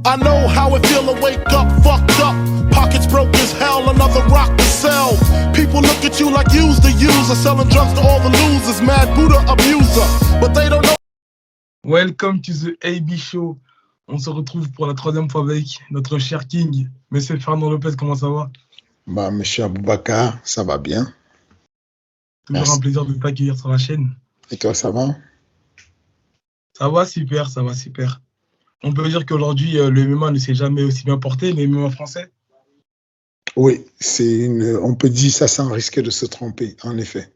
I know how it feel to wake up fucked up. Pockets broke as hell, another rock to sell. People look at you like you's the user, selling drugs to all the losers, mad Buddha abuser. But they don't know. Welcome to the AB Show. On se retrouve pour la troisième fois avec notre cher King, Monsieur Fernand Lopez. Comment ça va? Monsieur Aboubakar, ça va bien. Toujours Merci. un plaisir de t'accueillir sur la chaîne. Et toi, ça va? Ça va super, ça va super. On peut dire qu'aujourd'hui, le MMA ne s'est jamais aussi bien porté, le MMA français. Oui, on peut dire ça sans risquer de se tromper, en effet.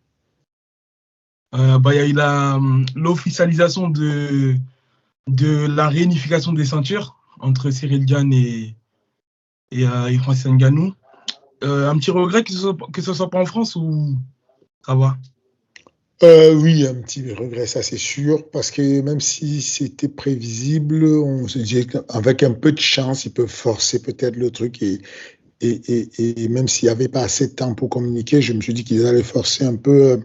Il y a eu l'officialisation de la réunification des ceintures entre Cyril Gane et Francis Ngannou. Un petit regret que ce soit pas en France ou ça va? Oui, un petit regret, ça c'est sûr, parce que même si c'était prévisible, on se dit qu'avec un peu de chance, ils peuvent forcer peut-être le truc et même s'il n'y avait pas assez de temps pour communiquer, je me suis dit qu'ils allaient forcer un peu.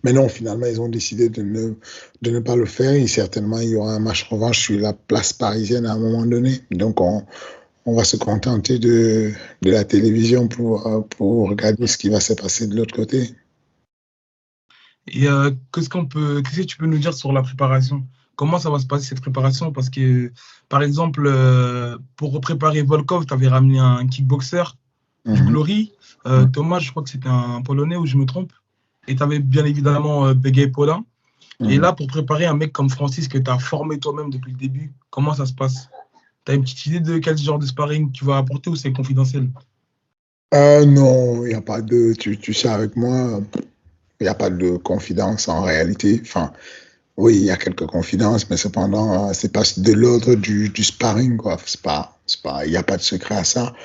Mais non, finalement, ils ont décidé de ne pas le faire et certainement, il y aura un match revanche sur la place parisienne à un moment donné. Donc, on va se contenter de la télévision pour regarder ce qui va se passer de l'autre côté. Et qu'est-ce que tu peux nous dire sur la préparation? Comment ça va se passer cette préparation? Parce que, par exemple, pour préparer Volkov, tu avais ramené un kickboxer du Glory. Thomas, je crois que c'était un Polonais, ou je me trompe. Et tu avais bien évidemment Begay Paulin. Et là, pour préparer un mec comme Francis que tu as formé toi-même depuis le début, comment ça se passe? Tu as une petite idée de quel genre de sparring tu vas apporter ou c'est confidentiel? Non, il n'y a pas de... Tu sais, avec moi, il n'y a pas de confidence en réalité. Enfin, oui, il y a quelques confidences, mais cependant, c'est pas de l'ordre du sparring, quoi. Il n'y a pas de secret à ça.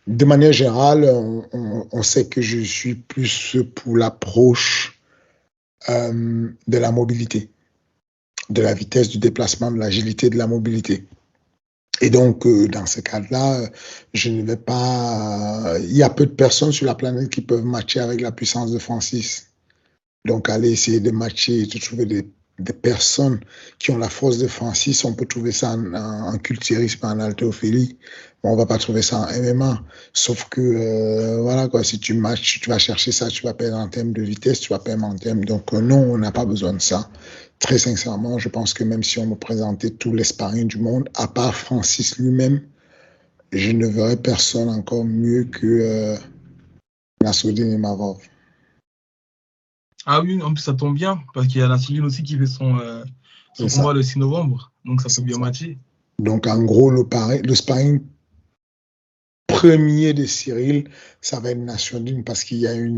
De manière générale, on sait que je suis plus pour l'approche de la mobilité, de la vitesse du déplacement, de l'agilité de la mobilité. Et donc, dans ce cadre-là, je ne vais pas... Il y a peu de personnes sur la planète qui peuvent matcher avec la puissance de Francis. Donc, aller essayer de matcher et de trouver des personnes qui ont la force de Francis, on peut trouver ça en culturisme, en haltérophilie. On va pas trouver ça en MMA. Sauf que, voilà, quoi, si tu matches, tu vas chercher ça, tu vas perdre en termes de vitesse, tu vas perdre en termes. Donc, non, on n'a pas besoin de ça. Très sincèrement, je pense que même si on me présentait tous les sparring du monde, à part Francis lui-même, je ne verrais personne encore mieux que Nassourdine Imavov. Ah oui, en plus ça tombe bien, parce qu'il y a la Cyril aussi qui fait son combat le 6 novembre, donc ça peut bien matcher. Donc en gros, le sparring premier de Cyril, ça va être Nassourdine parce qu'il a un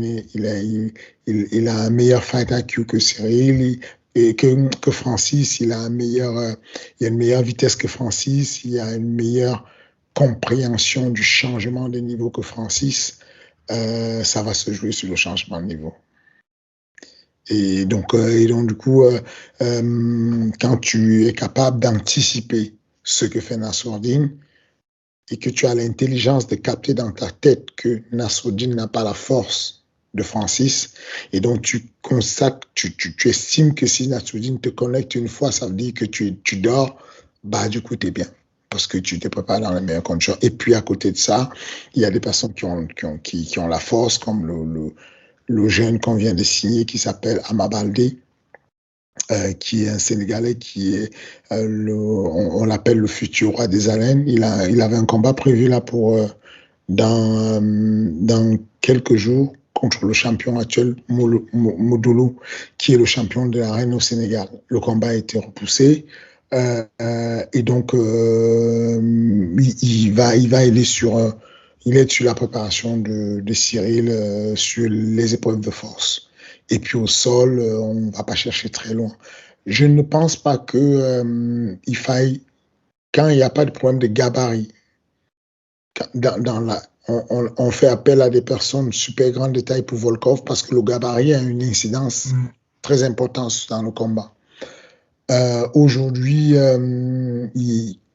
meilleur fight IQ que Cyril et que Francis, il a une meilleure vitesse que Francis, il a une meilleure compréhension du changement de niveau que Francis. Ça va se jouer sur le changement de niveau. Et donc du coup, quand tu es capable d'anticiper ce que fait Nassourdine et que tu as l'intelligence de capter dans ta tête que Nassourdine n'a pas la force de Francis, et donc tu constates, tu estimes que si Nassourdine te connecte une fois, ça veut dire que tu dors, bah du coup, tu es bien. Parce que tu te prépares dans les meilleures conditions. Et puis, à côté de ça, il y a des personnes qui ont la force, comme le jeune qu'on vient de signer qui s'appelle Amabaldé, qui est un Sénégalais qui est, on l'appelle le futur roi des arènes. Il avait un combat prévu là dans quelques jours contre le champion actuel, Moudoulou, qui est le champion de l'arène au Sénégal. Le combat a été repoussé. Et donc, il est sur la préparation de Cyril sur les épreuves de force. Et puis au sol, on ne va pas chercher très loin. Je ne pense pas qu'il faille, quand il n'y a pas de problème de gabarit, on fait appel à des personnes super grande de taille pour Volkov parce que le gabarit a une incidence très importante dans le combat. Aujourd'hui,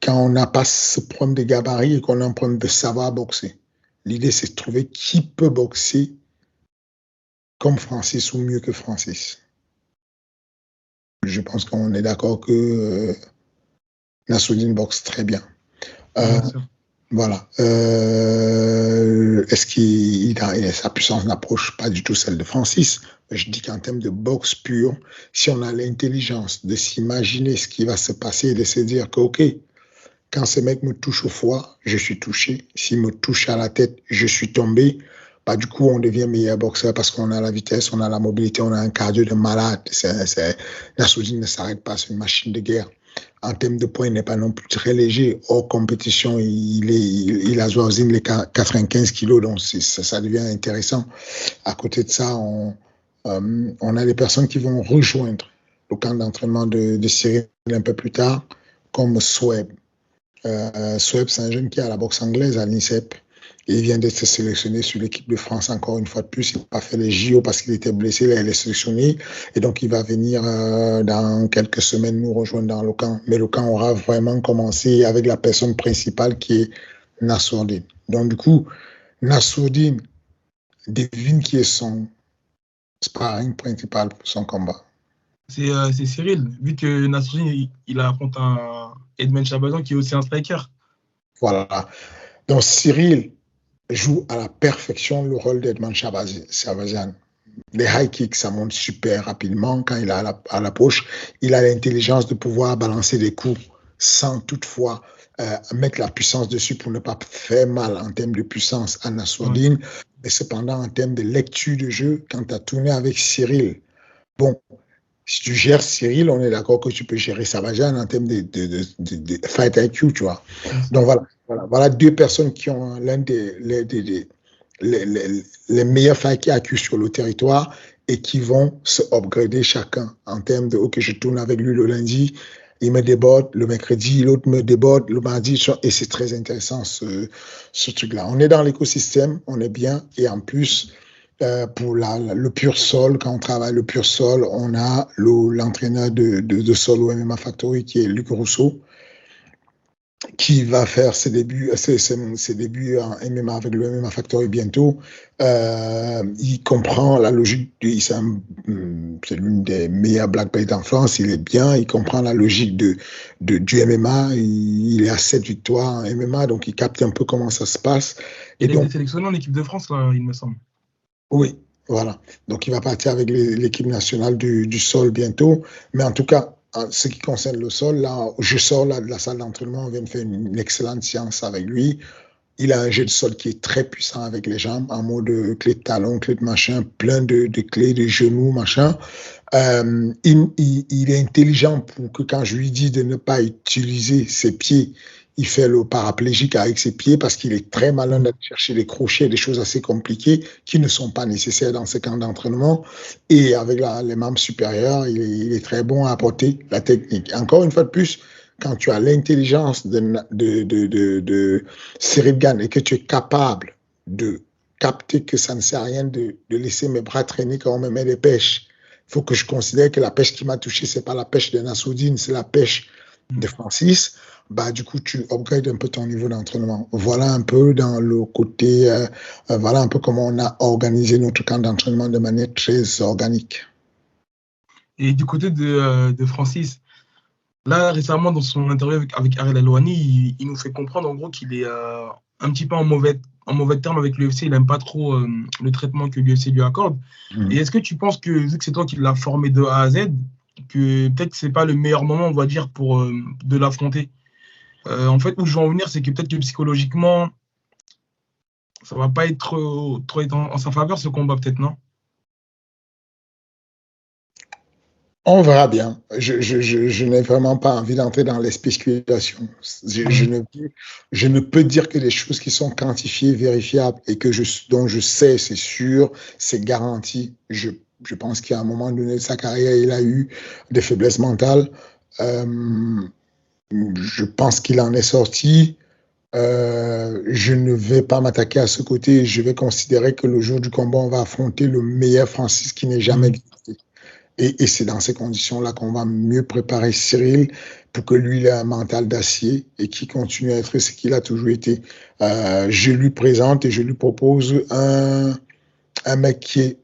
quand on n'a pas ce problème de gabarit et qu'on a un problème de savoir boxer, l'idée c'est de trouver qui peut boxer comme Francis ou mieux que Francis. Je pense qu'on est d'accord que Nassourdine boxe très bien. Euh, bien sûr. voilà. Est-ce sa puissance n'approche pas du tout celle de Francis? Je dis qu'en termes de boxe pure, si on a l'intelligence de s'imaginer ce qui va se passer et de se dire que, OK, quand ce mec me touche au foie, je suis touché. S'il me touche à la tête, je suis tombé. Bah, du coup, on devient meilleur boxeur parce qu'on a la vitesse, on a la mobilité, on a un cardio de malade. Nassoudine ne s'arrête pas, c'est une machine de guerre. En termes de poids, il n'est pas non plus très léger. Hors compétition, il a Zouazine les 95 kilos, donc ça devient intéressant. À côté de ça, on a des personnes qui vont rejoindre le camp d'entraînement de Cyril un peu plus tard, comme Sweb. Sweb, c'est un jeune qui est à la boxe anglaise à l'INSEP. Il vient d'être sélectionné sur l'équipe de France encore une fois de plus. Il n'a pas fait les JO parce qu'il était blessé. Là, il est sélectionné. Et donc, il va venir dans quelques semaines nous rejoindre dans le camp. Mais le camp aura vraiment commencé avec la personne principale qui est Nassourdine. Donc, du coup, Nassourdine devine qui est son sparring principal pour son combat. C'est Cyril, vu que Nassourdine, il affronte un Edmond Chabazian qui est aussi un striker. Voilà. Donc, Cyril joue à la perfection le rôle d'Edmond Chabazian. Les high kicks, ça monte super rapidement quand il est à l'approche. Il a l'intelligence de pouvoir balancer des coups sans toutefois mettre la puissance dessus pour ne pas faire mal en termes de puissance à Nassourdine. Ouais. Mais cependant, en termes de lecture de jeu, quand tu as tourné avec Cyril, bon, si tu gères Cyril, on est d'accord que tu peux gérer Sabajan en termes de fight IQ, tu vois. Donc voilà deux personnes qui ont l'un des meilleurs fight IQ sur le territoire et qui vont se upgrader chacun en termes de OK, je tourne avec lui le lundi, il me déborde, le mercredi, l'autre me déborde, le mardi, et c'est très intéressant ce truc-là. On est dans l'écosystème, on est bien, et en plus, pour le pur sol, quand on travaille le pur sol, on a l'entraîneur de sol au MMA Factory qui est Luc Rousseau, qui va faire ses débuts en MMA avec le MMA Factory bientôt. Il comprend la logique, c'est l'une des meilleures black belts en France, il est bien, il comprend la logique du MMA, il est à 7 victoires en MMA, donc il capte un peu comment ça se passe. Il a été sélectionné en équipe de France, là, il me semble. Oui, voilà. Donc, il va partir avec l'équipe nationale du sol bientôt. Mais en tout cas, en ce qui concerne le sol, là, je sors là de la salle d'entraînement, on vient de faire une excellente séance avec lui. Il a un jeu de sol qui est très puissant avec les jambes, en mode clé de talon, clé de machin, plein de clés, de genoux, machin. Il est intelligent pour que quand je lui dis de ne pas utiliser ses pieds, il fait le paraplégique avec ses pieds parce qu'il est très malin d'aller chercher des crochets, des choses assez compliquées qui ne sont pas nécessaires dans ce camp d'entraînement. Et avec les membres supérieurs, il est très bon à apporter la technique. Encore une fois de plus, quand tu as l'intelligence de Cyril Gane et que tu es capable de capter que ça ne sert à rien de laisser mes bras traîner quand on me met des pêches, il faut que je considère que la pêche qui m'a touché, ce n'est pas la pêche de Nassourdine, c'est la pêche de Francis. Bah, du coup, tu upgrades un peu ton niveau d'entraînement. Voilà un peu dans le côté, voilà un peu comment on a organisé notre camp d'entraînement de manière très organique. Et du côté de Francis, là, récemment, dans son interview avec Ariel Helwani, il nous fait comprendre en gros qu'il est un petit peu en mauvais terme avec l'UFC. Il n'aime pas trop le traitement que l'UFC lui accorde. Et est-ce que tu penses que, vu que c'est toi qui l'as formé de A à Z, que peut-être que ce n'est pas le meilleur moment, on va dire, pour de l'affronter? En fait, où je veux en venir, c'est que peut-être que psychologiquement, ça ne va pas être trop être en sa faveur, ce combat, peut-être, non? On verra bien. Je n'ai vraiment pas envie d'entrer dans les spéculations. Je ne peux dire que des choses qui sont quantifiées, vérifiables et dont je sais, c'est sûr, c'est garanti. Je pense qu'à un moment donné de sa carrière, il a eu des faiblesses mentales. Je pense qu'il en est sorti. Je ne vais pas m'attaquer à ce côté. Je vais considérer que le jour du combat, on va affronter le meilleur Francis qui n'ait jamais existé. Et c'est dans ces conditions-là qu'on va mieux préparer Cyril pour que lui, il ait un mental d'acier et qu'il continue à être ce qu'il a toujours été. Je lui présente et je lui propose un mec qui est...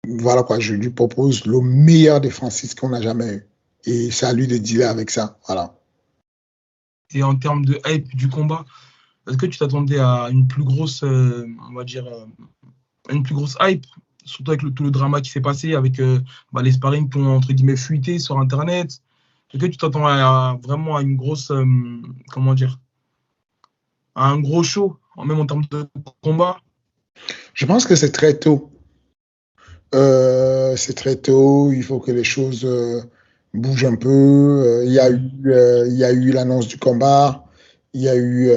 Voilà quoi, je lui propose le meilleur des Francis qu'on n'a jamais eu. Et c'est à lui de dealer avec ça. Voilà. Et en termes de hype du combat, est-ce que tu t'attendais à une plus grosse, on va dire, une plus grosse hype, surtout avec tout le drama qui s'est passé, avec les sparring qui ont, entre guillemets, fuité sur Internet? Est-ce que tu t'attends vraiment à une grosse, comment dire, à un gros show, même en termes de combat? Je pense que c'est très tôt. C'est très tôt, il faut que les choses bougent un peu. Il y a eu l'annonce du combat, il y a eu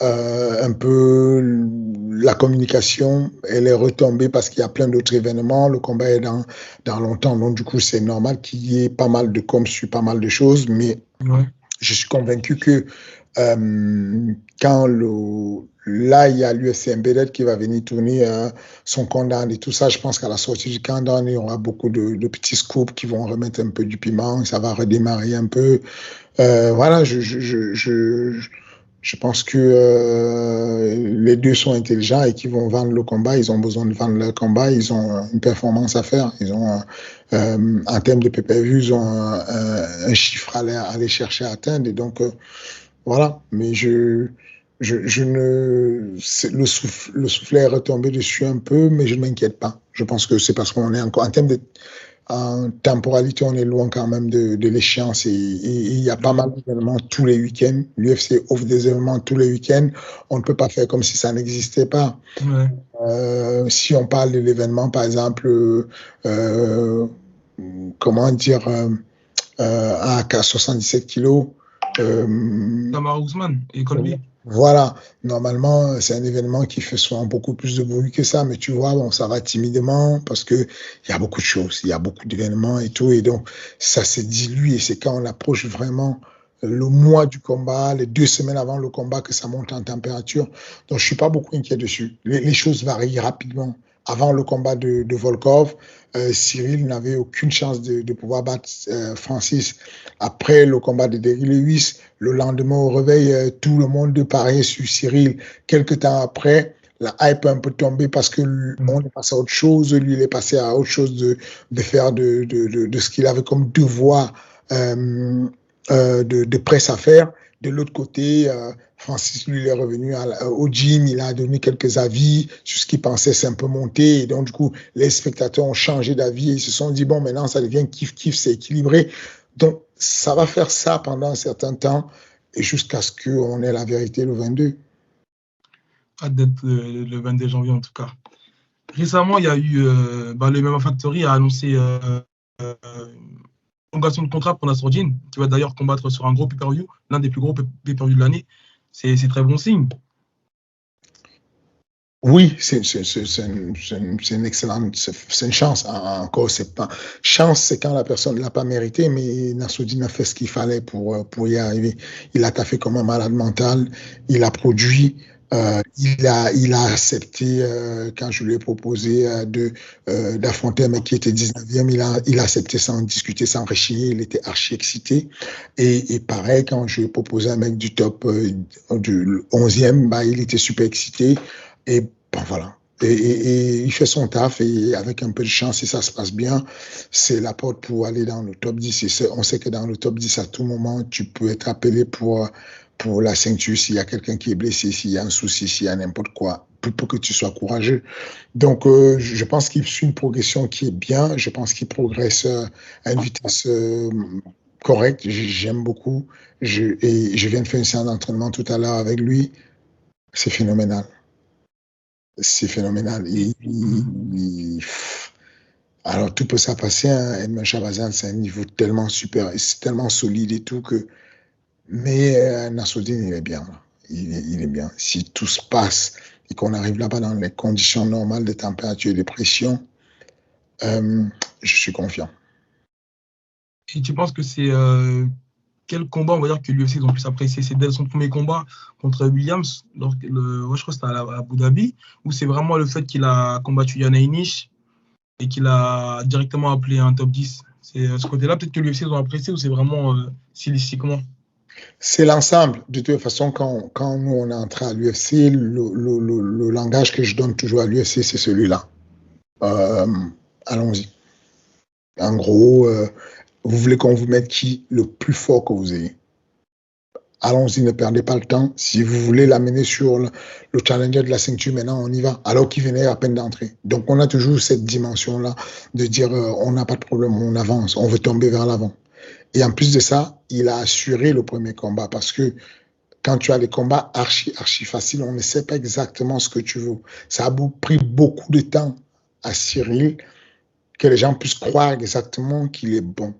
un peu la communication, elle est retombée parce qu'il y a plein d'autres événements. Le combat est dans longtemps, donc du coup, c'est normal qu'il y ait pas mal de com sur pas mal de choses, mais Ouais. je suis convaincu que quand là, il y a l'UFC Embedded qui va venir tourner son countdown et tout ça. Je pense qu'à la sortie du countdown, il y aura beaucoup de petits scoops qui vont remettre un peu du piment. Ça va redémarrer un peu. Voilà, je pense que les deux sont intelligents et qu'ils vont vendre le combat. Ils ont besoin de vendre leur combat. Ils ont une performance à faire. Ils ont, en termes de pay-per-view, ils ont un chiffre à aller chercher à atteindre. Et donc, voilà. Mais je ne, le soufflet est retombé dessus un peu, mais je ne m'inquiète pas. Je pense que c'est parce qu'on est encore, en temporalité, on est loin quand même de l'échéance et il y a pas mal d'événements tous les week-ends. L'UFC offre des événements tous les week-ends. On ne peut pas faire comme si ça n'existait pas. Ouais. Si on parle de l'événement, par exemple, comment dire, à 77 kilos, Kamaru Usman et Colby. voilà, normalement, c'est un événement qui fait souvent beaucoup plus de bruit que ça, mais tu vois, bon, ça va timidement parce que il y a beaucoup de choses, il y a beaucoup d'événements et tout, et donc ça se dilue et c'est quand on approche vraiment le mois du combat, les 2 semaines avant le combat que ça monte en température. Donc je suis pas beaucoup inquiet dessus. Les choses varient rapidement. Avant le combat de Volkov, Cyril n'avait aucune chance de pouvoir battre Francis. Après le combat de Derrick Lewis, le lendemain au réveil, tout le monde pariait sur Cyril. Quelques temps après, la hype a un peu tombé parce que on est passé à autre chose. Lui, il est passé à autre chose de faire de ce qu'il avait comme devoir de presse à faire. De l'autre côté, Francis, lui, il est revenu au gym, il a donné quelques avis sur ce qu'il pensait, c'est un peu monté. Et donc, du coup, les spectateurs ont changé d'avis et ils se sont dit, bon, maintenant, ça devient kiff-kiff, c'est équilibré. Donc, ça va faire ça pendant un certain temps et jusqu'à ce qu'on ait la vérité le 22. Hâte d'être le 22 janvier, en tout cas. Récemment, il y a eu le MMA Factory a annoncé une prolongation de contrat pour Nassourdine, qui va d'ailleurs combattre sur un gros pay-per-view, l'un des plus gros pay-per-view de l'année. C'est très bon signe. Oui, c'est une excellente, c'est une chance. Encore, c'est pas chance, c'est quand la personne ne l'a pas mérité, mais Nassourdine a fait ce qu'il fallait pour y arriver. Il a taffé comme un malade mental, il a produit. Il a accepté, quand je lui ai proposé d'affronter un mec qui était 19e, il a accepté sans discuter, sans rechigner, il était archi excité. Et pareil, quand je lui ai proposé un mec du top du 11e, bah, il était super excité. Et bon, voilà. Et il fait son taf et avec un peu de chance, si ça se passe bien, c'est la porte pour aller dans le top 10. Et on sait que dans le top 10, à tout moment, tu peux être appelé pour la ceinture, s'il y a quelqu'un qui est blessé, s'il y a un souci, s'il y a n'importe quoi, pour que tu sois courageux. Donc, je pense qu'il suit une progression qui est bien. Je pense qu'il progresse à une vitesse correcte. J'aime beaucoup. Et je viens de faire une séance d'entraînement tout à l'heure avec lui. C'est phénoménal. C'est phénoménal. Alors, tout peut ça passer. Hein. Edmond Chabazan, c'est un niveau tellement super, c'est tellement solide et tout que. Mais Nassourdine, il est bien. Il est bien. Si tout se passe et qu'on arrive là-bas dans les conditions normales de température et de pression, je suis confiant. Et tu penses que c'est quel combat, on va dire, que l'UFC ils ont pu apprécier? C'est dès son premier combat contre Williams, je crois que c'était à Abu Dhabi, ou c'est vraiment le fait qu'il a combattu Yana Inish et qu'il a directement appelé un top 10? C'est ce côté-là, peut-être que l'UFC ils ont apprécié, ou c'est vraiment stylistiquement? C'est l'ensemble. De toute façon, quand nous, on est entré à l'UFC, le langage que je donne toujours à l'UFC, c'est celui-là. Allons-y. En gros, vous voulez qu'on vous mette qui? Le plus fort que vous ayez. Allons-y, ne perdez pas le temps. Si vous voulez l'amener sur le challenger de la ceinture, maintenant, on y va. Alors qu'il venait à peine d'entrer. Donc, on a toujours cette dimension-là de dire, on n'a pas de problème, on avance, on veut tomber vers l'avant. Et en plus de ça, il a assuré le premier combat parce que quand tu as les combats archi faciles, on ne sait pas exactement ce que tu veux. Ça a pris beaucoup de temps à Cyril que les gens puissent croire exactement qu'il est bon.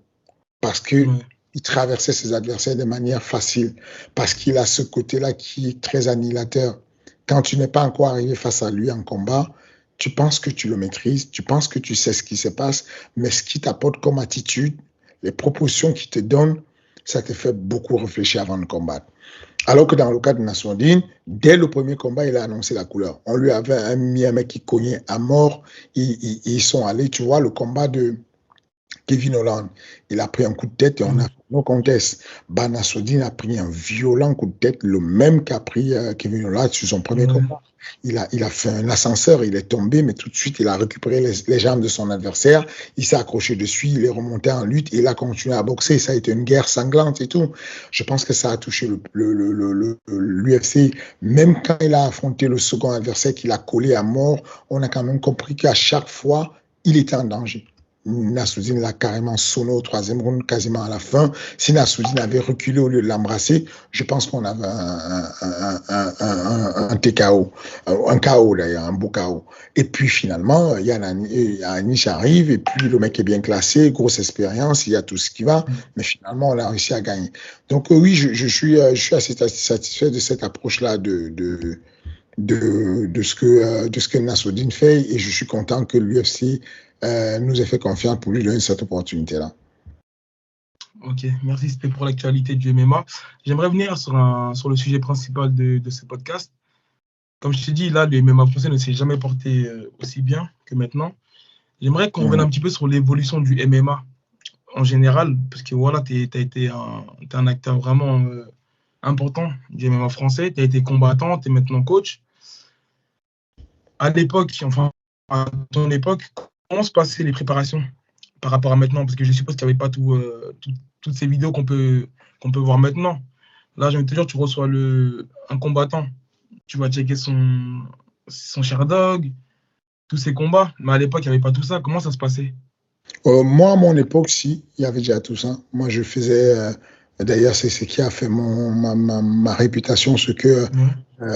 Parce que il traversait ses adversaires de manière facile. Parce qu'il a ce côté-là qui est très annihilateur. Quand tu n'es pas encore arrivé face à lui en combat, tu penses que tu le maîtrises, tu penses que tu sais ce qui se passe, mais ce qui t'apporte comme attitude, les propositions qu'il te donne, ça te fait beaucoup réfléchir avant de combattre. Alors que dans le cas de Nassourdine, dès le premier combat, il a annoncé la couleur. On lui avait mis un mec qui cognait à mort. Ils sont allés, tu vois, le combat de Kevin Holland. Il a pris un coup de tête et on a fait no contest. Nassourdine a pris un violent coup de tête, le même qu'a pris Kevin Holland sur son premier combat. Il a fait un ascenseur, il est tombé, mais tout de suite, il a récupéré les jambes de son adversaire. Il s'est accroché dessus, il est remonté en lutte et il a continué à boxer. Ça a été une guerre sanglante et tout. Je pense que ça a touché l'UFC. Même quand il a affronté le second adversaire qu'il a collé à mort, on a quand même compris qu'à chaque fois, il était en danger. Nassourdine l'a carrément sonné au troisième round, quasiment à la fin. Si Nassourdine avait reculé au lieu de l'embrasser, je pense qu'on avait un TKO, un KO d'ailleurs, un beau KO. Et puis finalement, Anish arrive, et puis le mec est bien classé, grosse expérience, il y a tout ce qui va, mais finalement, on a réussi à gagner. Donc oui, je suis assez satisfait de cette approche-là de ce que Nassourdine fait, et je suis content que l'UFC nous ait fait confiance pour lui donner cette opportunité-là. Ok, merci. C'était pour l'actualité du MMA. J'aimerais venir sur le sujet principal de ce podcast. Comme je t'ai dit, là, le MMA français ne s'est jamais porté aussi bien que maintenant. J'aimerais qu'on revienne un petit peu sur l'évolution du MMA en général, parce que voilà, t'es un acteur vraiment important du MMA français. Tu as été combattant, tu es maintenant coach. À l'époque, enfin, à ton époque, comment se passaient les préparations par rapport à maintenant? Parce que je suppose qu'il n'y avait pas toutes ces vidéos qu'on peut voir maintenant. Là, je vais te dire, tu reçois un combattant, tu vas checker son Sherdog, tous ces combats. Mais à l'époque, il n'y avait pas tout ça. Comment ça se passait? Moi, à mon époque, si, il y avait déjà tout ça. Moi, je faisais... D'ailleurs, c'est ce qui a fait ma réputation, ce que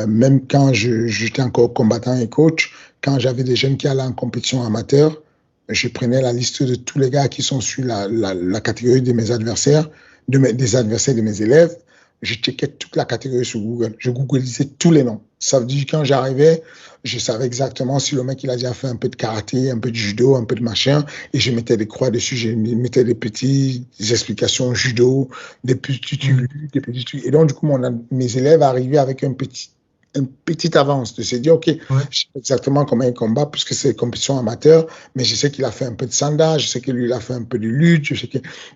même quand j'étais encore combattant et coach, quand j'avais des jeunes qui allaient en compétition amateur, je prenais la liste de tous les gars qui sont sur la catégorie de mes adversaires, des adversaires de mes élèves. Je checkais toute la catégorie sur Google. Je googlisais tous les noms. Ça veut dire que quand j'arrivais, je savais exactement si le mec il a déjà fait un peu de karaté, un peu de judo, un peu de machin, et je mettais des croix dessus, je mettais des petites explications judo, des petits trucs, Et donc, du coup, mes élèves arrivaient avec une petite avance de se dire, OK, je sais exactement comment il combat, puisque c'est compétition amateur, mais je sais qu'il a fait un peu de sanda, je sais que lui, il a fait un peu de lutte,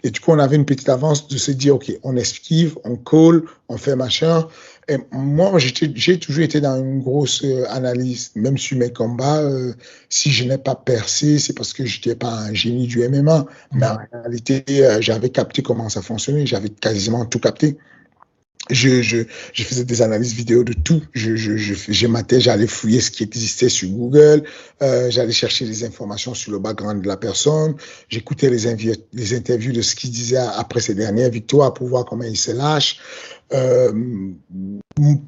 et du coup, on avait une petite avance de se dire, OK, on esquive, on colle, on fait machin. Et moi, j'ai toujours été dans une grosse analyse, même sur mes combats. Si je n'ai pas percé, c'est parce que je n'étais pas un génie du MMA. Mais en réalité, j'avais capté comment ça fonctionnait. J'avais quasiment tout capté. Je faisais des analyses vidéo de tout. J'allais fouiller ce qui existait sur Google. J'allais chercher des informations sur le background de la personne. J'écoutais les interviews de ce qu'il disait après ses dernières victoires pour voir comment il se lâche.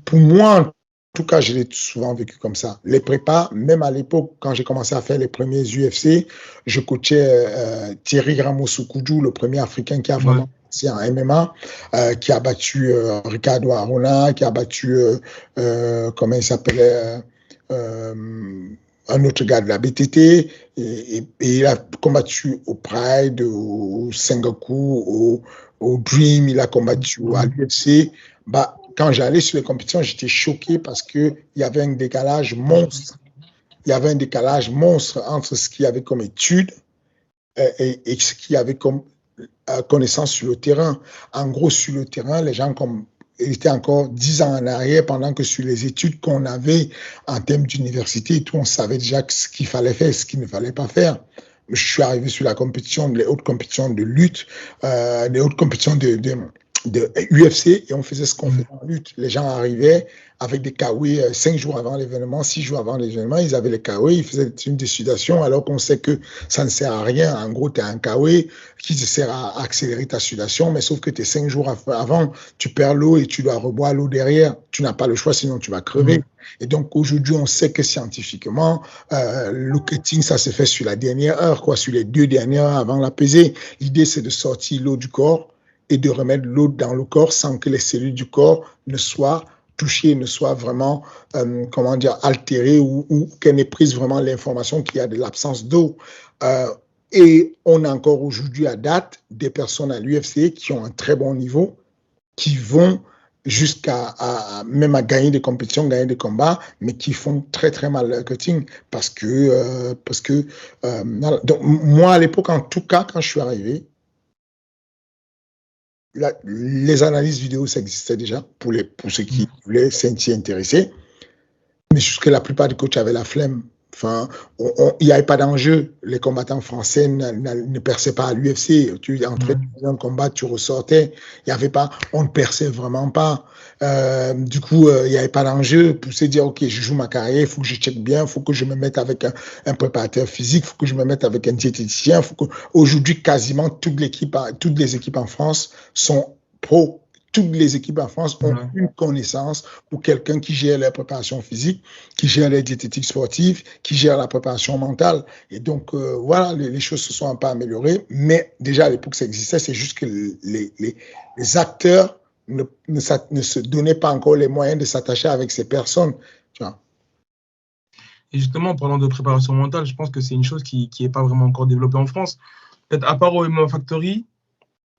Pour moi, en tout cas, je l'ai souvent vécu comme ça. Les prépas, même à l'époque, quand j'ai commencé à faire les premiers UFC, je coachais Thierry Ramos-Soukudjou, le premier Africain qui a vraiment passé en MMA, qui a battu Ricardo Arona, qui a battu, comment il s'appelait, un autre gars de la BTT, et il a combattu au Pride, au Sengoku, au Dream, il a combattu à l'UFC. Quand j'allais sur les compétitions, j'étais choqué parce qu'il y avait un décalage monstre. Il y avait un décalage monstre entre ce qu'il y avait comme études et ce qu'il y avait comme connaissance sur le terrain. En gros, sur le terrain, les gens étaient encore 10 ans en arrière, pendant que sur les études qu'on avait en termes d'université et tout, on savait déjà ce qu'il fallait faire et ce qu'il ne fallait pas faire. Je suis arrivé sur la compétition, les hautes compétitions de lutte, les hautes compétitions de UFC et on faisait ce qu'on faisait en lutte. Les gens arrivaient avec des KO 5 jours avant l'événement, 6 jours avant l'événement, ils avaient les KO, ils faisaient une sudation alors qu'on sait que ça ne sert à rien. En gros, tu as un KO qui te sert à accélérer ta sudation, mais sauf que tu es 5 jours avant, tu perds l'eau et tu dois reboire l'eau derrière. Tu n'as pas le choix, sinon tu vas crever. Et donc aujourd'hui, on sait que scientifiquement, le cutting, ça se fait sur la dernière heure, quoi, sur les 2 dernières heures avant la pesée. L'idée, c'est de sortir l'eau du corps et de remettre l'eau dans le corps sans que les cellules du corps ne soient touchées, ne soient vraiment, comment dire, altérées ou qu'elle n'ait prise vraiment l'information qu'il y a de l'absence d'eau. Et on a encore aujourd'hui à date des personnes à l'UFC qui ont un très bon niveau, qui vont jusqu'à même à gagner des compétitions, gagner des combats, mais qui font très très mal leur cutting parce que donc moi à l'époque, en tout cas, quand je suis arrivé, les analyses vidéo, ça existait déjà pour ceux qui voulaient s'y intéresser. Mais jusque la plupart des coachs avaient la flemme. Enfin, il n'y avait pas d'enjeu. Les combattants français ne perçaient pas à l'UFC. Tu entrais dans un combat, tu ressortais. Il y avait pas, on ne perçait vraiment pas. Du coup, il n'y avait pas d'enjeu pour se dire, OK, je joue ma carrière, il faut que je check bien, il faut que je me mette avec un préparateur physique, il faut que je me mette avec un diététicien. Aujourd'hui, quasiment toutes les équipes en France sont pro. Toutes les équipes en France ont une connaissance ou quelqu'un qui gère la préparation physique, qui gère les diététiques sportives, qui gère la préparation mentale. Et donc, voilà, les choses se sont un peu améliorées. Mais déjà, à l'époque, ça existait. C'est juste que les acteurs ne se donnaient pas encore les moyens de s'attacher avec ces personnes. Tu vois. Et justement, en parlant de préparation mentale, je pense que c'est une chose qui n'est pas vraiment encore développée en France. Peut-être à part au MMA Factory,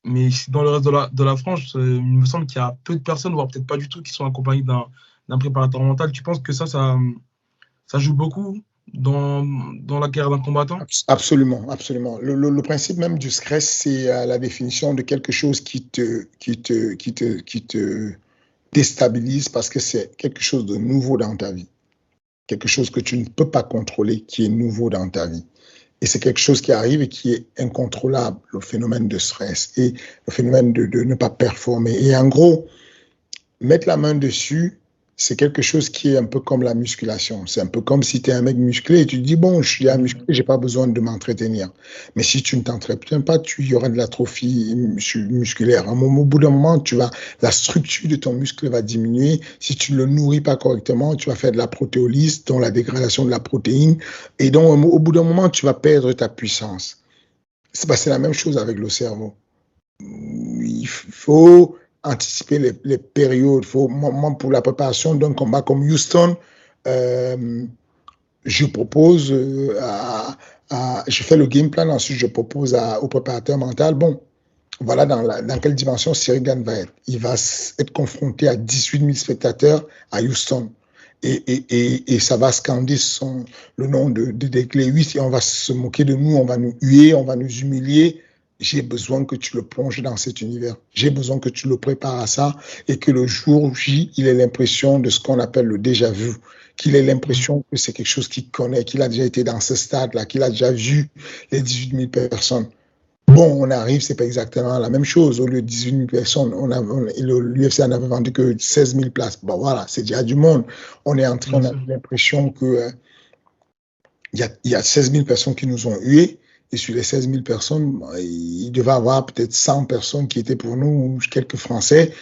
mais dans le reste de la France, il me semble qu'il y a peu de personnes, voire peut-être pas du tout, qui sont accompagnées d'un préparateur mental. Tu penses que ça joue beaucoup dans la carrière d'un combattant? Absolument, absolument. Le principe même du stress, c'est la définition de quelque chose qui te déstabilise parce que c'est quelque chose de nouveau dans ta vie. Quelque chose que tu ne peux pas contrôler, qui est nouveau dans ta vie. Et c'est quelque chose qui arrive et qui est incontrôlable, le phénomène de stress et le phénomène de ne pas performer. Et en gros, mettre la main dessus, c'est quelque chose qui est un peu comme la musculation. C'est un peu comme si tu es un mec musclé et tu te dis, bon, je suis un musclé, j'ai pas besoin de m'entretenir. Mais si tu ne t'entretiens pas, il y aura de l'atrophie musculaire. Au bout d'un moment, la structure de ton muscle va diminuer. Si tu ne le nourris pas correctement, tu vas faire de la protéolyse, donc la dégradation de la protéine. Et donc, au bout d'un moment, tu vas perdre ta puissance. C'est la même chose avec le cerveau. Il faut anticiper les périodes. Moi, pour la préparation d'un combat comme Houston, je propose, je fais le game plan, ensuite je propose au préparateur mental, bon, voilà dans quelle dimension Cyril Gane va être. Il va être confronté à 18 000 spectateurs à Houston. Et ça va scander le nom de Derrick Lewis et on va se moquer de nous, on va nous huer, on va nous humilier. J'ai besoin que tu le plonges dans cet univers. J'ai besoin que tu le prépares à ça et que le jour J, il ait l'impression de ce qu'on appelle le déjà-vu, qu'il ait l'impression que c'est quelque chose qu'il connaît, qu'il a déjà été dans ce stade-là, qu'il a déjà vu les 18 000 personnes. Bon, on arrive, c'est pas exactement la même chose. Au lieu de 18 000 personnes, l'UFC en avait vendu que 16 000 places. Bon, voilà, c'est déjà du monde. On est en train, on a l'impression que il y a 16 000 personnes qui nous ont hués. Et sur les 16 000 personnes, il devait y avoir peut-être 100 personnes qui étaient pour nous, quelques Français.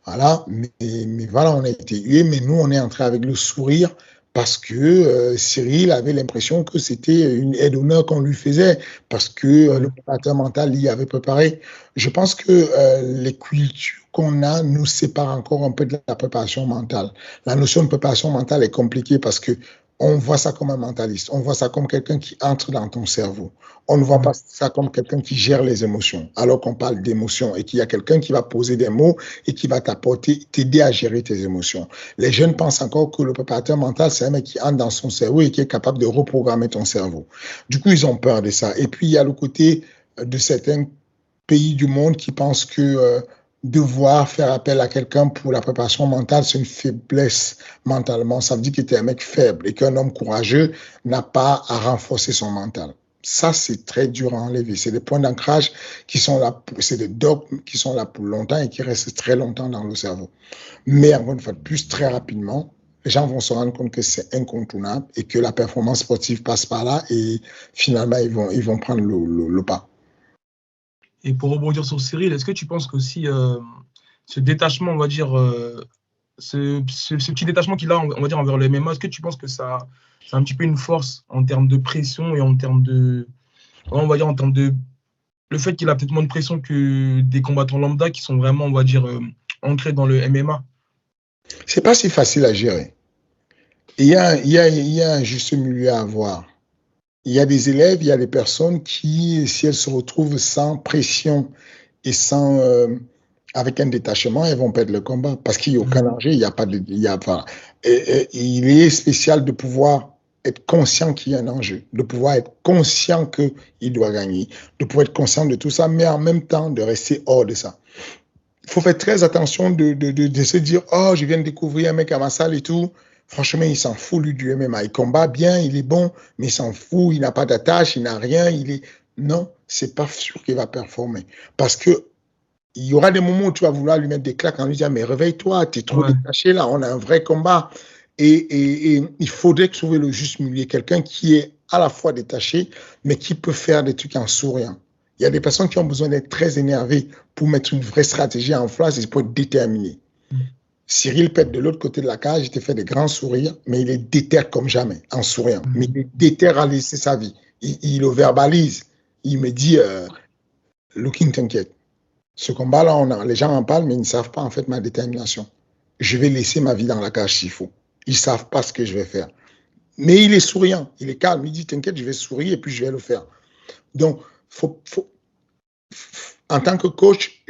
Voilà, mais voilà, on a été hués, mais nous, on est entré avec le sourire parce que Cyril avait l'impression que c'était une aide d'honneur qu'on lui faisait, parce que le préparateur mental y avait préparé. Je pense que les cultures qu'on a nous séparent encore un peu de la préparation mentale. La notion de préparation mentale est compliquée parce que on voit ça comme un mentaliste, on voit ça comme quelqu'un qui entre dans ton cerveau. On ne voit pas ça comme quelqu'un qui gère les émotions, alors qu'on parle d'émotions et qu'il y a quelqu'un qui va poser des mots et qui va t'aider à gérer tes émotions. Les jeunes pensent encore que le préparateur mental, c'est un mec qui entre dans son cerveau et qui est capable de reprogrammer ton cerveau. Du coup, ils ont peur de ça. Et puis, il y a le côté de certains pays du monde qui pensent que devoir faire appel à quelqu'un pour la préparation mentale, c'est une faiblesse mentalement. Ça veut dire que tu es un mec faible et qu'un homme courageux n'a pas à renforcer son mental. Ça, c'est très dur à enlever. C'est des points d'ancrage qui sont là, c'est des dogmes qui sont là pour longtemps et qui restent très longtemps dans le cerveau. Mais encore une fois de plus, très rapidement, les gens vont se rendre compte que c'est incontournable et que la performance sportive passe par là et finalement, ils vont prendre le pas. Et pour rebondir sur Cyril, est-ce que tu penses qu'aussi ce détachement, on va dire, ce petit détachement qu'il a, on va dire, envers le MMA, est-ce que tu penses que ça, c'est un petit peu une force en termes de pression et en termes de, on va dire, en termes de, le fait qu'il a peut-être moins de pression que des combattants lambda qui sont vraiment, on va dire, ancrés dans le MMA? C'est pas si facile à gérer. Il y a un juste milieu à avoir. Il y a des élèves, il y a des personnes qui, si elles se retrouvent sans pression et sans avec un détachement, elles vont perdre le combat parce qu'il n'y a aucun danger, il y a pas de, il y a, voilà. Il est spécial de pouvoir être conscient qu'il y a un enjeu, de pouvoir être conscient qu'il doit gagner, de pouvoir être conscient de tout ça, mais en même temps de rester hors de ça. Il faut faire très attention de se dire, oh, je viens de découvrir un mec à ma salle et tout. Franchement, il s'en fout, lui, du MMA. Il combat bien, il est bon, mais il s'en fout, il n'a pas d'attache, il n'a rien. Non, c'est pas sûr qu'il va performer. Parce que il y aura des moments où tu vas vouloir lui mettre des claques en lui disant, mais réveille-toi, tu es trop détaché là, on a un vrai combat. Et il faudrait trouver le juste milieu, quelqu'un qui est à la fois détaché, mais qui peut faire des trucs en souriant. Il y a des personnes qui ont besoin d'être très énervées pour mettre une vraie stratégie en place et pour être déterminées. Cyril peut être de l'autre côté de la cage, il te fait des grands sourires, mais il est déter comme jamais, en souriant. Mais il est déter à laisser sa vie. Il le verbalise. Il me dit, Looking, t'inquiète. Ce combat-là, les gens en parlent, mais ils ne savent pas en fait ma détermination. Je vais laisser ma vie dans la cage s'il faut. Ils ne savent pas ce que je vais faire. Mais il est souriant, il est calme. Il dit, t'inquiète, je vais sourire et puis je vais le faire. Donc, en tant que coach,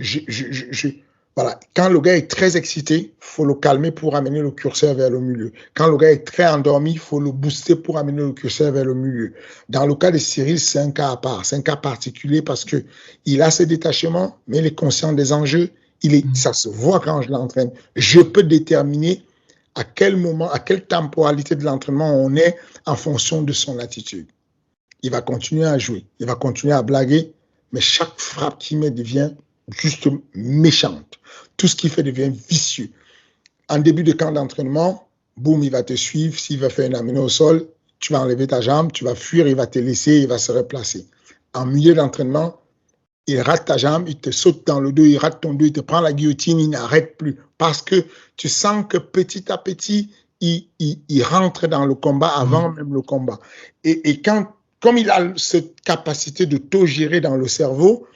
voilà. Quand le gars est très excité, il faut le calmer pour amener le curseur vers le milieu. Quand le gars est très endormi, il faut le booster pour amener le curseur vers le milieu. Dans le cas de Cyril, c'est un cas à part, c'est un cas particulier parce que il a ses détachements, mais il est conscient des enjeux. Ça se voit quand je l'entraîne. Je peux déterminer à quel moment, à quelle temporalité de l'entraînement on est en fonction de son attitude. Il va continuer à jouer, il va continuer à blaguer, mais chaque frappe qu'il met devient juste méchante. Tout ce qu'il fait devient vicieux. En début de camp d'entraînement, boum, il va te suivre. S'il va faire une amenée au sol, tu vas enlever ta jambe, tu vas fuir, il va te laisser, il va se replacer. En milieu d'entraînement, il rate ta jambe, il te saute dans le dos, il rate ton dos, il te prend la guillotine, il n'arrête plus. Parce que tu sens que petit à petit, il rentre dans le combat avant même le combat. Et comme il a cette capacité de tout gérer dans le cerveau,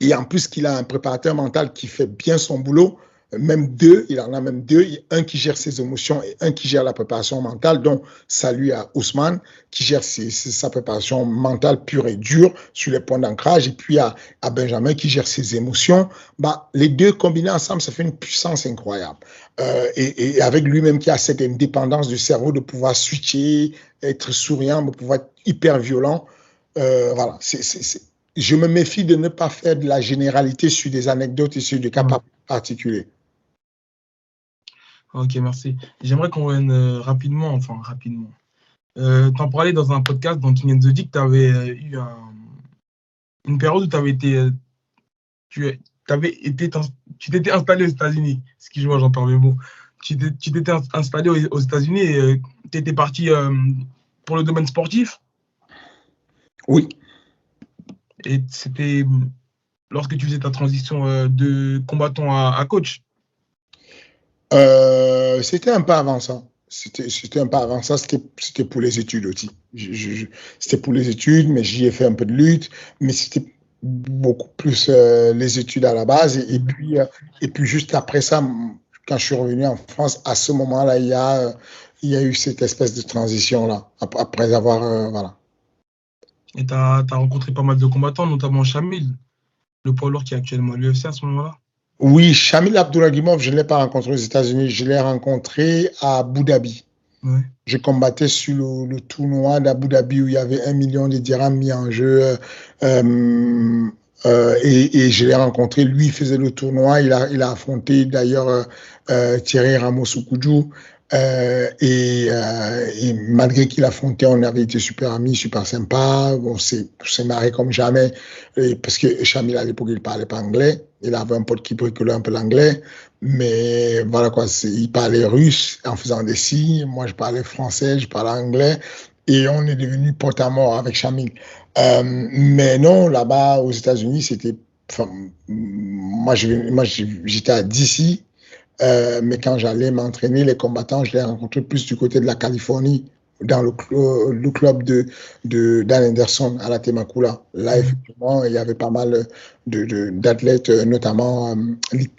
et en plus qu'il a un préparateur mental qui fait bien son boulot, même deux, il en a même deux, un qui gère ses émotions et un qui gère la préparation mentale, donc salut à Ousmane qui gère sa préparation mentale pure et dure sur les points d'ancrage, et puis à Benjamin qui gère ses émotions. Les deux combinés ensemble, ça fait une puissance incroyable. Et avec lui-même qui a cette indépendance du cerveau de pouvoir switcher, être souriant, de pouvoir être hyper violent, voilà, je me méfie de ne pas faire de la généralité sur des anecdotes et sur des cas particuliers. Ok, merci. J'aimerais qu'on revienne rapidement. T'en parlais dans un podcast dans King and the Dick, tu avais eu une période où tu t'étais installé aux États-Unis. Excuse-moi, j'en parle bon. Tu t'étais installé aux États-Unis et tu étais parti pour le domaine sportif? Oui. Et c'était lorsque tu faisais ta transition de combattant à coach? C'était un peu avant ça. C'était un peu avant ça. C'était pour les études aussi. C'était pour les études, mais j'y ai fait un peu de lutte. Mais c'était beaucoup plus les études à la base. Et puis juste après ça, quand je suis revenu en France, à ce moment-là, il y a eu cette espèce de transition-là. Après avoir... voilà. Et tu as rencontré pas mal de combattants, notamment Shamil, le poids lourd qui est actuellement à l'UFC à ce moment-là? Oui, Shamil Abdouragimov, je ne l'ai pas rencontré aux États-Unis, je l'ai rencontré à Abu Dhabi. Ouais. Je combattais sur le tournoi d'Abu Dhabi où il y avait 1 million de dirhams mis en jeu. Et je l'ai rencontré, lui il faisait le tournoi, il a affronté d'ailleurs Thierry Ramos-Okoudjou. Et malgré qu'il affrontait, on avait été super amis, super sympa. On s'est marré comme jamais. Parce que Chamil, à l'époque, il parlait pas anglais. Il avait un pote qui bricolait un peu l'anglais. Mais voilà quoi, il parlait russe en faisant des signes. Moi, je parlais français, je parlais anglais. Et on est devenu pote à mort avec Chamil. Mais non, là-bas, aux États-Unis, c'était. Enfin, moi, j'étais à DC. Mais quand j'allais m'entraîner, les combattants, je les rencontrais plus du côté de la Californie, dans le club Dan Anderson à la Temecula. Là, effectivement, il y avait pas mal d'athlètes, notamment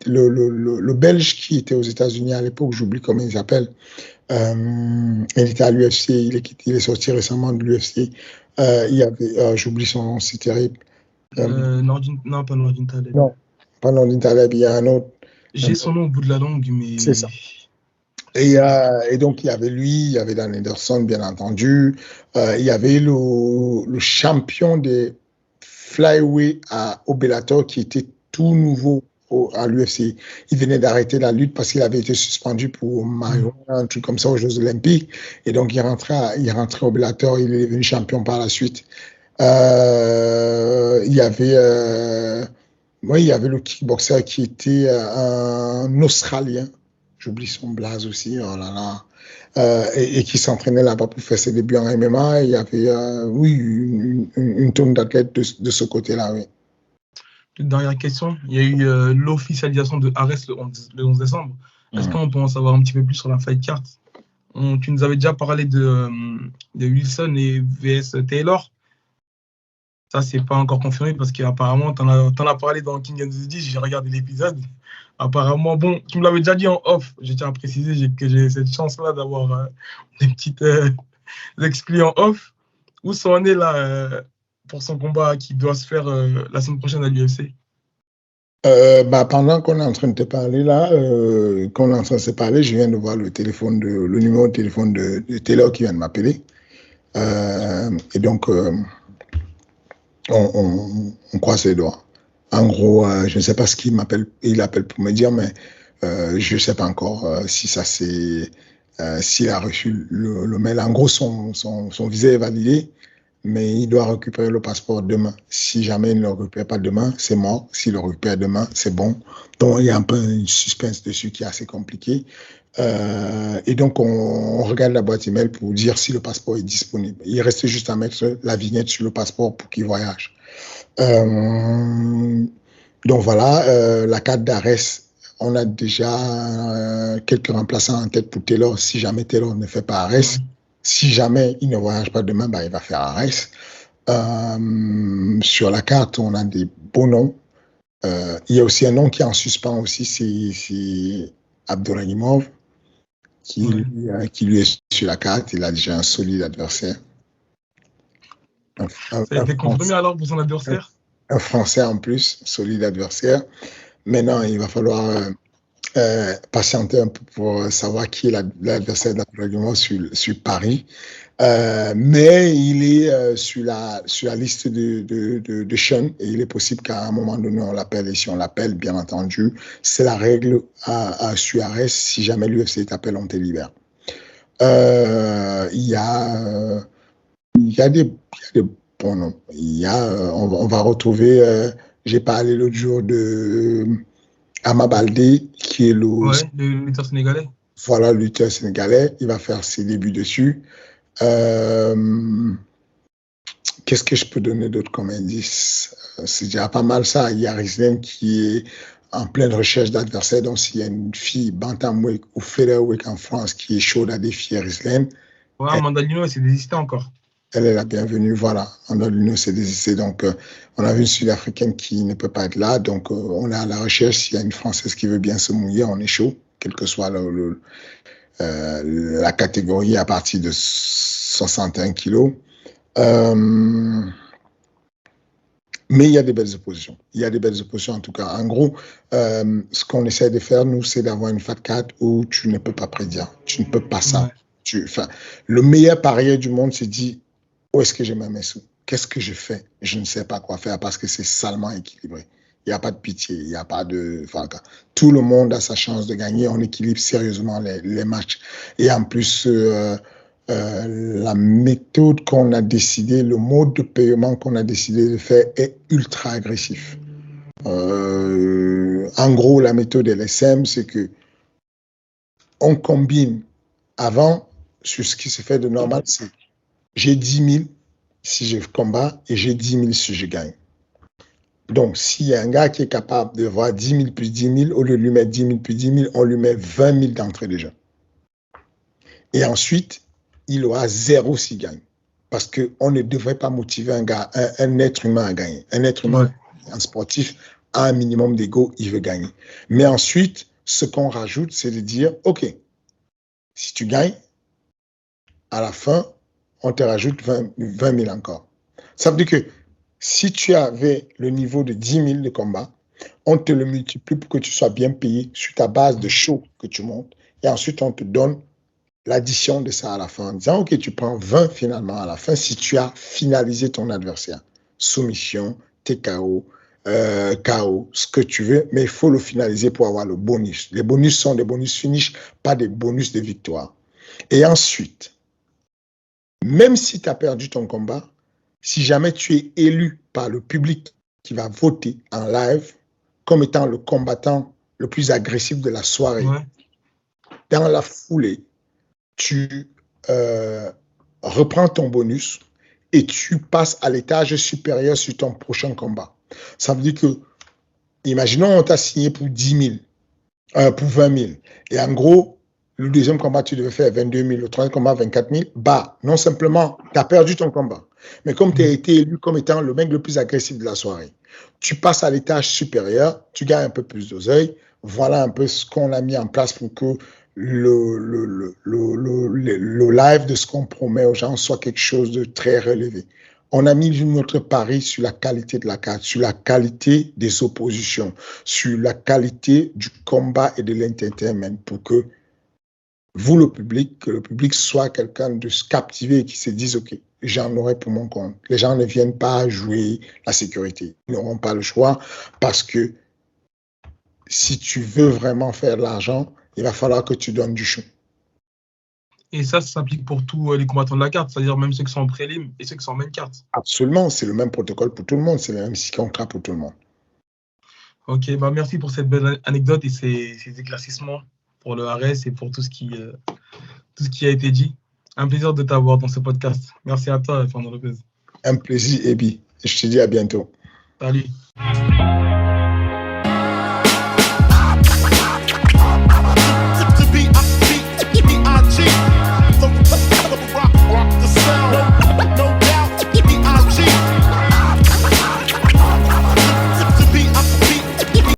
le Belge qui était aux États-Unis à l'époque, j'oublie comment il s'appelle. Il était à l'UFC, il est sorti récemment de l'UFC. Il y avait, j'oublie son nom, c'est terrible. Non, pas Nordin Taleb. Non, pas Nordin Taleb, il y a un autre. J'ai son nom au bout de la langue, mais... C'est ça. Et donc, il y avait lui, il y avait Dan Anderson, bien entendu. Il y avait le champion des flyweight au Bellator qui était tout nouveau à l'UFC. Il venait d'arrêter la lutte parce qu'il avait été suspendu pour marijuana, un truc comme ça aux Jeux Olympiques. Et donc, il rentrait au Bellator, il est devenu champion par la suite. Il y avait... il y avait le kickboxer qui était un Australien, j'oublie son blaze aussi, oh là là, et qui s'entraînait là-bas pour faire ses débuts en MMA. Il y avait, oui, une tonne d'athlètes de ce côté-là, oui. Dernière question, il y a eu l'officialisation de Ares le 11 décembre. Est-ce qu'on peut en savoir un petit peu plus sur la fight card? Tu nous avais déjà parlé de Wilson et VS Taylor. Ça, c'est pas encore confirmé parce qu'apparemment, t'en as parlé dans King and the D, j'ai regardé l'épisode. Apparemment, bon, tu me l'avais déjà dit en off, je tiens à préciser que j'ai cette chance-là d'avoir des petites exclus en off. Où ça en est là pour son combat qui doit se faire la semaine prochaine à l'UFC? Pendant qu'on est en train de te parler là, qu'on est en train de se parler, je viens de voir le numéro de téléphone de Taylor qui vient de m'appeler. Et donc, on croise les doigts. En gros, je ne sais pas ce qu'il appelle pour me dire, mais je ne sais pas encore s'il a reçu le mail. En gros, son visa est validé, mais il doit récupérer le passeport demain. Si jamais il ne le récupère pas demain, c'est mort. S'il le récupère demain, c'est bon. Donc, il y a un peu une suspense dessus qui est assez compliqué. Et donc, on regarde la boîte email pour dire si le passeport est disponible. Il reste juste à mettre la vignette sur le passeport pour qu'il voyage. Donc voilà, la carte d'Ares, on a déjà quelques remplaçants en tête pour Taylor. Si jamais Taylor ne fait pas Ares, si jamais il ne voyage pas demain, il va faire Ares. Sur la carte, on a des beaux noms. Il y a aussi un nom qui est en suspens aussi, c'est Abdouragimov, qui lui est sur la carte. Il a déjà un solide adversaire. Ça a été confirmé alors pour son adversaire? Un Français en plus, solide adversaire. Maintenant, il va falloir patienter un peu pour savoir qui est l'adversaire d'Abdouragimov sur Paris. Mais il est sur la liste de Sean et il est possible qu'à un moment donné on l'appelle. Et si on l'appelle, bien entendu, c'est la règle à Suarez. Si jamais l'UFC t'appelle, on te libère. Il y a des bons noms. On va retrouver. J'ai parlé l'autre jour de Ama Baldé, qui est le lutteur sénégalais. Voilà, le lutteur sénégalais. Il va faire ses débuts dessus. Qu'est-ce que je peux donner d'autre comme indice? C'est déjà pas mal ça. Il y a Rizlen qui est en pleine recherche d'adversaires. Donc, s'il y a une fille bantamweight ou featherweight en France qui est chaude à défier Rizlen, Amanda Nunes s'est désistée encore. Elle est la bienvenue. Voilà, Amanda Nunes s'est désistée. Donc, on a vu une Sud-Africaine qui ne peut pas être là. Donc, on est à la recherche. S'il y a une Française qui veut bien se mouiller, on est chaud, quelle que soit la catégorie à partir de 61 kilos. Mais il y a des belles oppositions. Il y a des belles oppositions en tout cas. En gros, ce qu'on essaie de faire, nous, c'est d'avoir une fat card où tu ne peux pas prédire. Tu ne peux pas ça. Ouais. Le meilleur parieur du monde s'est dit, où est-ce que je mets mes sous? Qu'est-ce que je fais? Je ne sais pas quoi faire parce que c'est salement équilibré. Il n'y a pas de pitié, il n'y a pas de... Enfin, tout le monde a sa chance de gagner. On équilibre sérieusement les matchs. Et en plus, la méthode qu'on a décidé, le mode de paiement qu'on a décidé de faire est ultra agressif. En gros, la méthode LSM, c'est que on combine avant, sur ce qui se fait de normal, c'est j'ai 10 000 si je combats et j'ai 10 000 si je gagne. Donc, s'il y a un gars qui est capable de voir 10 000 plus 10 000, au lieu de lui mettre 10 000 plus 10 000, on lui met 20 000 d'entrée de jeu. Et ensuite, il aura 0 s'il gagne. Parce qu'on ne devrait pas motiver un gars, un être humain à gagner. Un être humain, un sportif, a un minimum d'ego, il veut gagner. Mais ensuite, ce qu'on rajoute, c'est de dire, OK, si tu gagnes, à la fin, on te rajoute 20 000 encore. Ça veut dire que si tu avais le niveau de 10 000 de combat, on te le multiplie pour que tu sois bien payé sur ta base de show que tu montes. Et ensuite, on te donne l'addition de ça à la fin en disant, OK, tu prends 20 finalement à la fin si tu as finalisé ton adversaire. Soumission, TKO, KO, ce que tu veux, mais il faut le finaliser pour avoir le bonus. Les bonus sont des bonus finish, pas des bonus de victoire. Et ensuite, même si tu as perdu ton combat, si jamais tu es élu par le public qui va voter en live comme étant le combattant le plus agressif de la soirée, dans la foulée, tu reprends ton bonus et tu passes à l'étage supérieur sur ton prochain combat. Ça veut dire que, imaginons, on t'a signé pour 10 000, pour 20 000. Et en gros, le deuxième combat, tu devais faire 22 000, le troisième combat, 24 000. Bah, non simplement, tu as perdu ton combat. Mais comme tu as été élu comme étant le mec le plus agressif de la soirée, tu passes à l'étage supérieur, tu gagnes un peu plus d'oseille. Voilà un peu ce qu'on a mis en place pour que le live de ce qu'on promet aux gens soit quelque chose de très relevé. On a mis notre pari sur la qualité de la carte, sur la qualité des oppositions, sur la qualité du combat et de l'entertainment pour que vous, le public, que le public soit quelqu'un de captivé et qui se dise, OK, j'en aurai pour mon compte. Les gens ne viennent pas jouer la sécurité. Ils n'auront pas le choix parce que si tu veux vraiment faire de l'argent, il va falloir que tu donnes du chou. Et ça s'applique pour tous les combattants de la carte, c'est-à-dire même ceux qui sont en prélim et ceux qui sont en main carte. Absolument, c'est le même protocole pour tout le monde, c'est le même contrat pour tout le monde. Ok, bah merci pour cette belle anecdote et ces éclaircissements pour le RS et pour tout ce qui a été dit. Un plaisir de t'avoir dans ce podcast. Merci à toi, Fernando Lopez. Un plaisir, Ebi. Je te dis à bientôt. Salut.